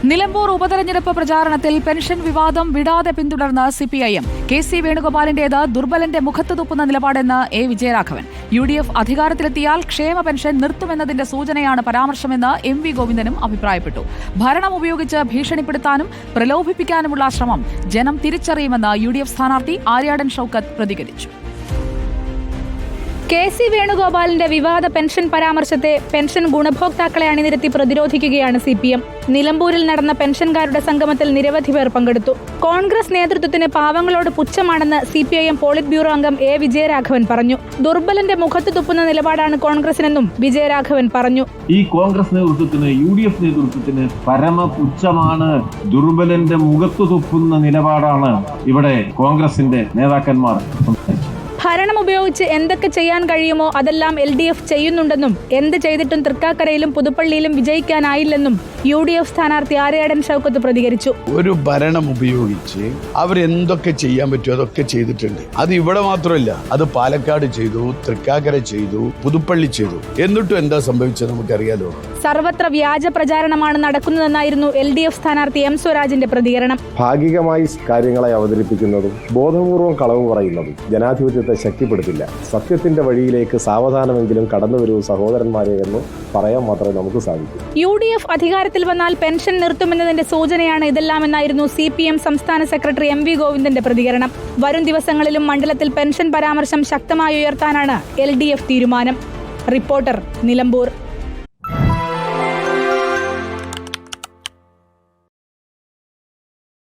നിലമ്പൂർ ഉപതെരഞ്ഞെടുപ്പ് പ്രചാരണത്തിൽ പെൻഷൻ വിവാദം വിടാതെ പിന്തുടർന്ന് സിപിഐഎം. കെ.സി. വേണുഗോപാലിന്റേത് ദുർബലന്റെ മുഖത്ത് തുപ്പുന്ന നിലപാടെന്ന് എ. വിജയരാഘവൻ. UDF അധികാരത്തിലെത്തിയാൽ ക്ഷേമ പെൻഷൻ നിർത്തുമെന്നതിന്റെ സൂചനയാണ് പരാമർശമെന്ന് എം.വി. ഗോവിന്ദനും അഭിപ്രായപ്പെട്ടു. ഭരണം ഉപയോഗിച്ച് ഭീഷണിപ്പെടുത്താനും പ്രലോഭിപ്പിക്കാനുമുള്ള ശ്രമം ജനം തിരിച്ചറിയുമെന്ന് UDF സ്ഥാനാർത്ഥി ആര്യാടൻ ഷൌക്കത്ത് പ്രതികരിച്ചു. കെ.സി. വേണുഗോപാലിന്റെ വിവാദ പെൻഷൻ പരാമർശത്തെ പെൻഷൻ ഗുണഭോക്താക്കളെ അണിനിരത്തി പ്രതിരോധിക്കുകയാണ് CPM. നിലമ്പൂരിൽ നടന്ന പെൻഷൻകാരുടെ സംഗമത്തിൽ നിരവധി പേർ പങ്കെടുത്തു. കോൺഗ്രസ് നേതൃത്വത്തിന് പാവങ്ങളോട് പുച്ഛമാണെന്ന് CPIM പോളിറ്റ് ബ്യൂറോ അംഗം എ. വിജയരാഘവൻ പറഞ്ഞു. ദുർബലന്റെ മുഖത്ത് തുപ്പുന്ന നിലപാടാണ് കോൺഗ്രസിനെന്നും വിജയരാഘവൻ പറഞ്ഞു. ഈ കോൺഗ്രസ് നേതൃത്വത്തിന് UDF നേതൃത്വത്തിന് പരമപുച്ഛമാണ്, ദുർബലന്റെ മുഖത്ത് തുപ്പുന്ന നിലപാടാണ് ഇവിടെ കോൺഗ്രസിന്റെ നേതാക്കന്മാർ. ഭരണം ഉപയോഗിച്ച് എന്തൊക്കെ ചെയ്യാൻ കഴിയുമോ അതെല്ലാം LDF ചെയ്യുന്നുണ്ടെന്നും എന്ത് ചെയ്തിട്ടും തൃക്കാക്കരയിലും പുതുപ്പള്ളിയിലും വിജയിക്കാനായില്ലെന്നും UDF സ്ഥാനാർത്ഥി ആര്യാടൻ ഷൌക്കത്ത് പ്രതികരിച്ചു. ഒരു ഭരണം ഉപയോഗിച്ച് അവരെന്തൊക്കെ ചെയ്യാൻ പറ്റുമോ അതൊക്കെ ചെയ്തിട്ടുണ്ട്. അത് ഇവിടെ മാത്രമല്ല, അത് പാലക്കാട് ചെയ്തു, തൃക്കാക്കര ചെയ്തു, പുതുപ്പള്ളി ചെയ്തു. എന്നിട്ടും എന്താ സംഭവിച്ചത് നമുക്കറിയാലോ. സർവത്ര വ്യാജ പ്രചാരണമാണ് നടക്കുന്നതെന്നായിരുന്നു LDF സ്ഥാനാർത്ഥി M. സ്വരാജിന്റെ പ്രതികരണം. ഭാഗികമായി കാര്യങ്ങളെ അവതരിപ്പിക്കുന്നതും ബോധപൂർവം കളവ് പറയുന്നതും ജനാധിപത്യത്തെ ശക്തിപ്പെടുത്തില്ല. സത്യത്തിന്റെ വഴിയിലേക്ക് സാവധാനമെങ്കിലും കടന്നുവരൂ സഹോദരന്മാരെ എന്ന് പറയാൻ മാത്രമേ നമുക്ക് സാധിക്കൂ. UDF അധികാരത്തിൽ വന്നാൽ പെൻഷൻ നിർത്തുമെന്നതിന്റെ സൂചനയാണ് ഇതെല്ലാമെന്നായിരുന്നു CPM സംസ്ഥാന സെക്രട്ടറി M.V. ഗോവിന്ദന്റെ പ്രതികരണം. വരും ദിവസങ്ങളിലും മണ്ഡലത്തിൽ പെൻഷൻ പരാമർശം ശക്തമായി ഉയർത്താനാണ് LDF തീരുമാനം. റിപ്പോർട്ടർ, നിലമ്പൂർ.